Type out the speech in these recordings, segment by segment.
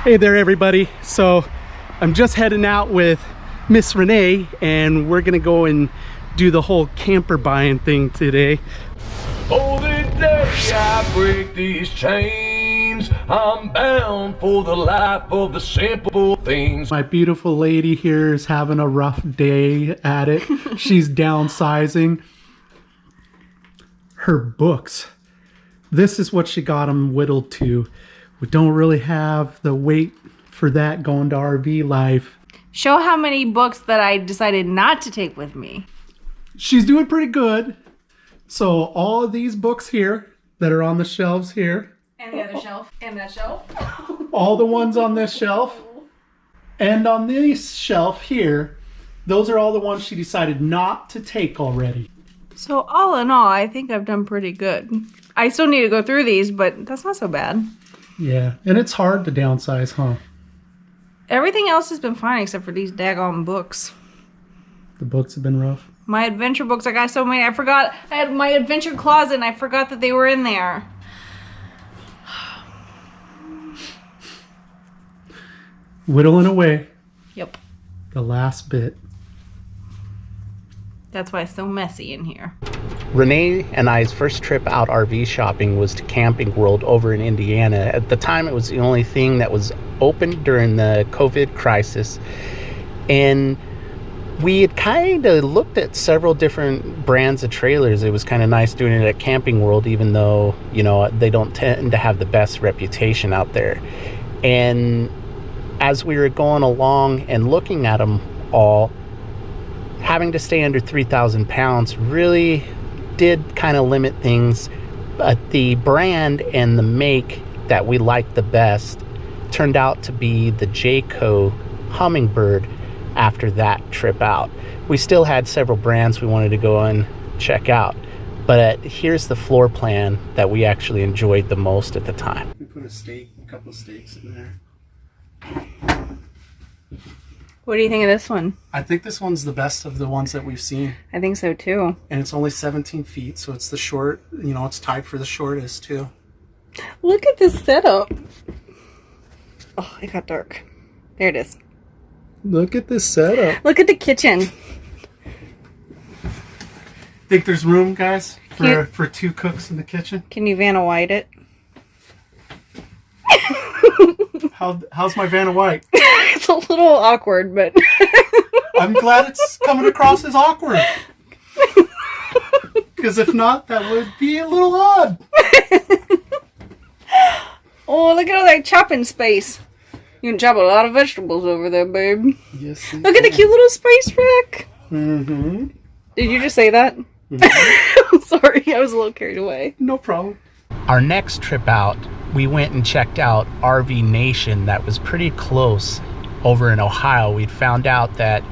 Hey there everybody. So I'm just heading out with Miss Renee and we're gonna go and do the whole camper buying thing today. For the day I break these chains, I'm bound for the life of the simple things. My beautiful lady here is having a rough day at it. She's downsizing. Her books. This is what she got them whittled to. We don't really have the weight for that going to RV life. Show how many books that I decided not to take with me. She's doing pretty good. So all of these books here that are on the shelves here. And the other shelf. And that shelf. All the ones on this shelf. And on this shelf here, those are all the ones she decided not to take already. So all in all, I think I've done pretty good. I still need to go through these, but that's not so bad. Yeah, and it's hard to downsize, huh? Everything else has been fine except for these daggone books. The books have been rough. My adventure books, I got so many. I forgot. I had my adventure closet and I forgot that they were in there. Whittling away. Yep. The last bit. That's why it's so messy in here. Renee and I's first trip out RV shopping was to Camping World over in Indiana. At the time, it was the only thing that was open during the COVID crisis. And we had kind of looked at several different brands of trailers. It was kind of nice doing it at Camping World, even though, you know, they don't tend to have the best reputation out there. And as we were going along and looking at them all, having to stay under 3,000 pounds really did kind of limit things. But the brand and the make that we liked the best turned out to be the Jayco Hummingbird after that trip out. We still had several brands we wanted to go and check out, but here's the floor plan that we actually enjoyed the most at the time. We put a couple of steaks in there. What do you think of this one? I think this one's the best of the ones that we've seen. I think so too. And it's only 17 feet, so it's the short, you know, it's tied for the shortest too. Look at this setup. Oh, it got dark. There it is. Look at this setup. Look at the kitchen. Think there's room, guys, for two cooks in the kitchen? Can you Vanna White it? How's my Vanna White? It's a little awkward, but I'm glad it's coming across as awkward. Because if not, that would be a little odd. Oh, look at all that chopping space. You can chop a lot of vegetables over there, babe. Yes. Look at the cute little space rack. Mm-hmm. Did you just say that? Mm-hmm. Sorry, I was a little carried away. No problem. Our next trip out, we went and checked out RV Nation that was pretty close over in Ohio. We'd found out that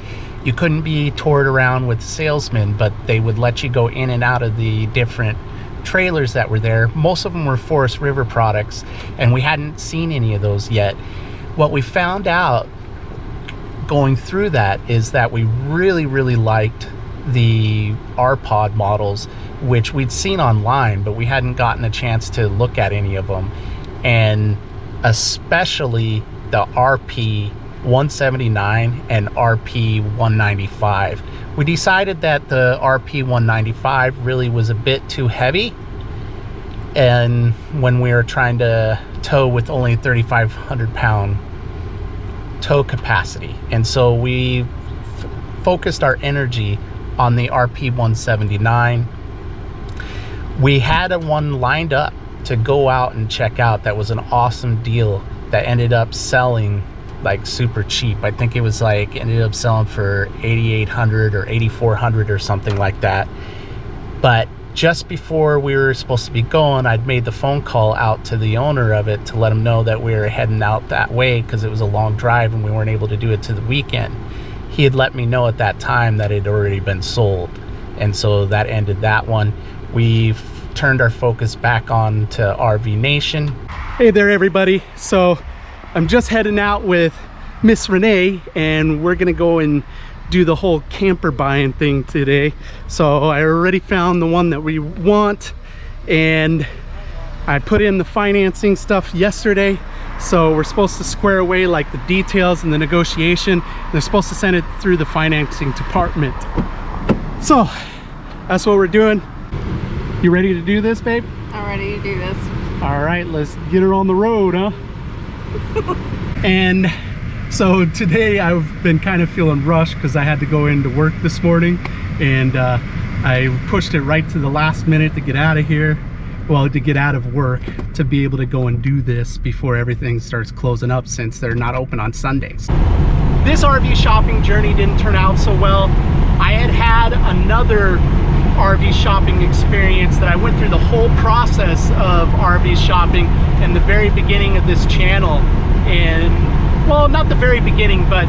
you couldn't be toured around with salesmen, but they would let you go in and out of the different trailers that were there. Most of them were Forest River products, and we hadn't seen any of those yet. What we found out going through that is that we really liked the R-Pod models, which we'd seen online, but we hadn't gotten a chance to look at any of them. And especially the RP 179 and RP 195. We decided that the RP 195 really was a bit too heavy, and when we were trying to tow with only 3,500 pound tow capacity, and so we focused our energy on the RP 179. We had one lined up to go out and check out. That was an awesome deal that ended up selling like super cheap. I think it was like ended up selling for $8,800 or $8,400 or something like that. But just before we were supposed to be going, I'd made the phone call out to the owner of it to let him know that we were heading out that way because it was a long drive and we weren't able to do it to the weekend. He had let me know at that time that it had already been sold, and so that ended that one. We've turned our focus back on to RV Nation. Hey there everybody. So I'm just heading out with Miss Renee and we're gonna go and do the whole camper buying thing today. So I already found the one that we want and I put in the financing stuff yesterday. So we're supposed to square away like the details and the negotiation. They're supposed to send it through the financing department. So that's what we're doing. You ready to do this, babe? I'm ready to do this. All right, let's get her on the road, huh? And so today I've been kind of feeling rushed because I had to go into work this morning, and I pushed it right to the last minute to get out of here. Well, to get out of work to be able to go and do this before everything starts closing up, since they're not open on Sundays. This RV shopping journey didn't turn out so well. I had another RV shopping experience that I went through the whole process of RV shopping in the very beginning of this channel. And well, not the very beginning, but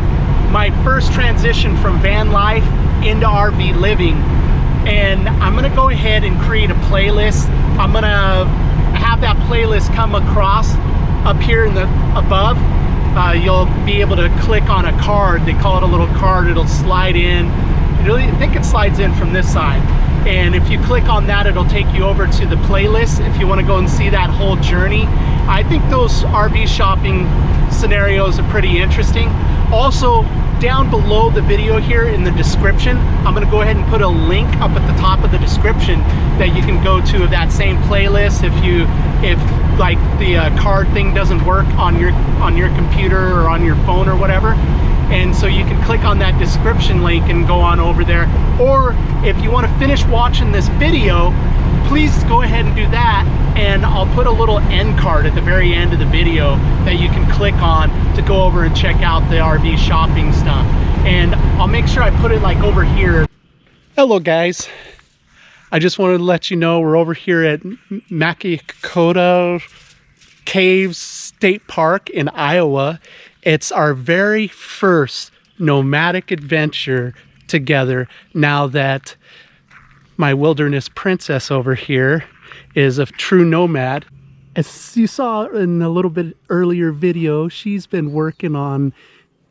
my first transition from van life into RV living. And I'm gonna go ahead and create a playlist. I'm gonna have that playlist come across up here in the above. You'll be able to click on a card. They call it a little card. It'll slide in. I think it slides in from this side. And if you click on that, it'll take you over to the playlist if you want to go and see that whole journey. I think those RV shopping scenarios are pretty interesting. Also, down below the video here in the description, I'm going to go ahead and put a link up at the top of the description that you can go to that same playlist if like the card thing doesn't work on your computer or on your phone or whatever. And so you can click on that description link and go on over there. Or if you want to finish watching this video, please go ahead and do that, and I'll put a little end card at the very end of the video that you can click on to go over and check out the RV shopping stuff. And I'll make sure I put it like over here. Hello guys, I just wanted to let you know we're over here at Makakota Caves State Park in Iowa. It's our very first nomadic adventure together, now that my wilderness princess over here is a true nomad. As you saw in a little bit earlier video, she's been working on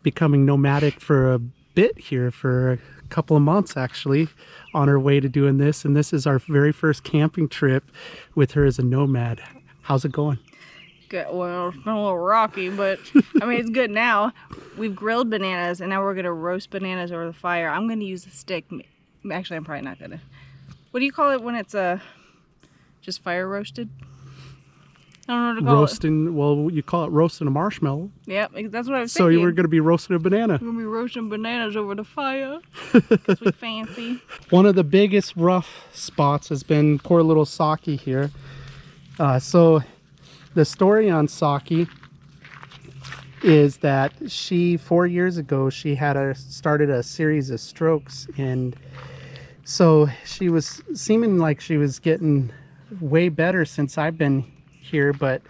becoming nomadic for a bit here, for a couple of months actually, on her way to doing this. And this is our very first camping trip with her as a nomad. How's it going? Good. Well, it's been a little rocky, but I mean, it's good now. We've grilled bananas, and now we're gonna roast bananas over the fire. I'm gonna use a stick. Actually, I'm probably not gonna. What do you call it when it's just fire roasted? I don't know what to call roasting, it. Well, you call it roasting a marshmallow. Yep, that's what I was thinking. So you were going to be roasting a banana. We're going to be roasting bananas over the fire because we fancy. One of the biggest rough spots has been poor little Seke here. So the story on Seke is that 4 years ago, she had started a series of strokes, and so she was seeming like she was getting way better since I've been here, but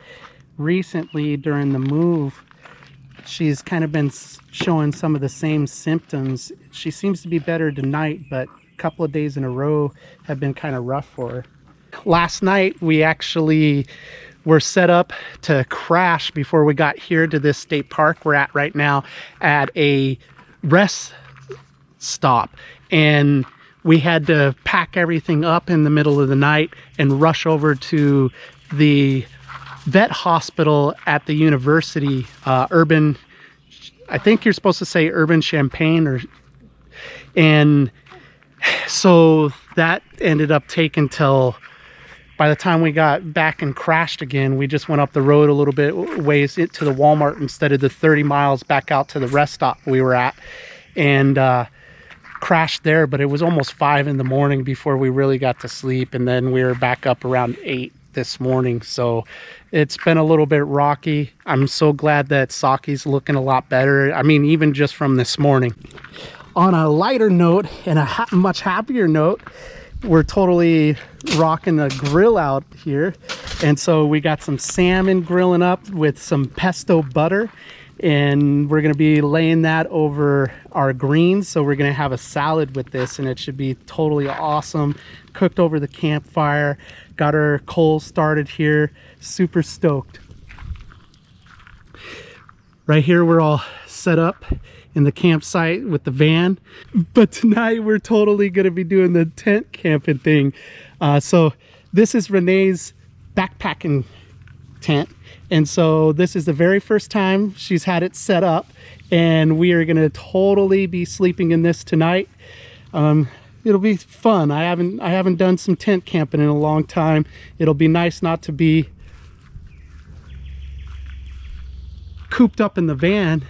recently during the move, she's kind of been showing some of the same symptoms. She seems to be better tonight, but a couple of days in a row have been kind of rough for her. Last night, we actually were set up to crash before we got here to this state park we're at right now, at a rest stop. And we had to pack everything up in the middle of the night and rush over to the vet hospital at the university, Urban, I think you're supposed to say Urban Champaign, and so that ended up taking till, by the time we got back and crashed again, we just went up the road a little bit ways to the Walmart instead of the 30 miles back out to the rest stop we were at, and crashed there. But it was almost 5 in the morning before we really got to sleep, and then we were back up around 8 this morning. So it's been a little bit rocky. I'm so glad that Sake's looking a lot better. I mean, even just from this morning. On a lighter note and a much happier note, we're totally rocking a grill out here, and so we got some salmon grilling up with some pesto butter, and we're going to be laying that over our greens. So we're going to have a salad with this, and it should be totally awesome. Cooked over the campfire. Got our coals started here. Super stoked. Right here we're all set up in the campsite with the van, but tonight we're totally going to be doing the tent camping thing. So this is Renee's backpacking tent, And so this is the very first time she's had it set up, and we are gonna totally be sleeping in this tonight. It'll be fun. I haven't done some tent camping in a long time. It'll be nice not to be cooped up in the van,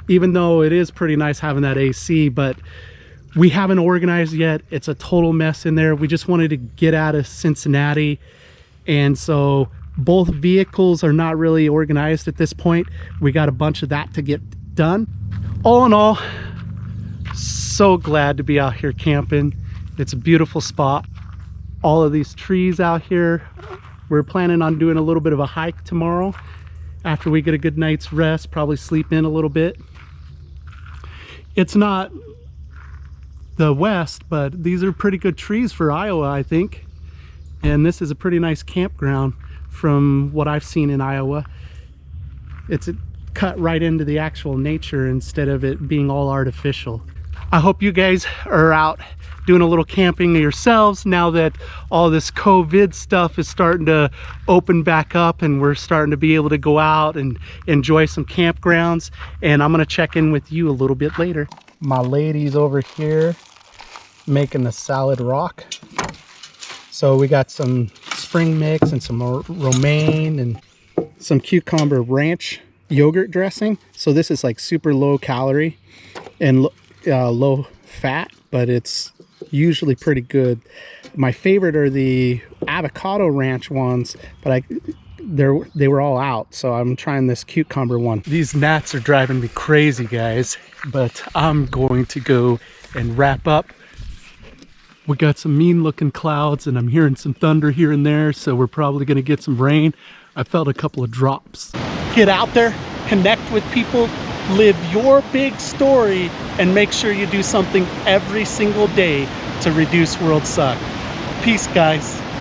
even though it is pretty nice having that AC, but we haven't organized yet. It's a total mess in there. We just wanted to get out of Cincinnati, and so both vehicles are not really organized at this point. We got a bunch of that to get done. All in all, so glad to be out here camping. It's a beautiful spot. All of these trees out here. We're planning on doing a little bit of a hike tomorrow after we get a good night's rest, probably sleep in a little bit. It's not the West, but these are pretty good trees for Iowa, I think. And this is a pretty nice campground from what I've seen in Iowa. It's cut right into the actual nature instead of it being all artificial. I hope you guys are out doing a little camping yourselves now that all this COVID stuff is starting to open back up, and we're starting to be able to go out and enjoy some campgrounds. And I'm gonna check in with you a little bit later. My lady's over here making the salad rock. So we got some spring mix and some romaine and some cucumber ranch yogurt dressing. So this is like super low calorie and low fat, but it's usually pretty good. My favorite are the avocado ranch ones, but they were all out, so I'm trying this cucumber one. These gnats are driving me crazy, guys, but I'm going to go and wrap up. We got some mean looking clouds, and I'm hearing some thunder here and there, so we're probably going to get some rain. I felt a couple of drops. Get out there, connect with people, live your big story, and make sure you do something every single day to reduce world suck. Peace, guys.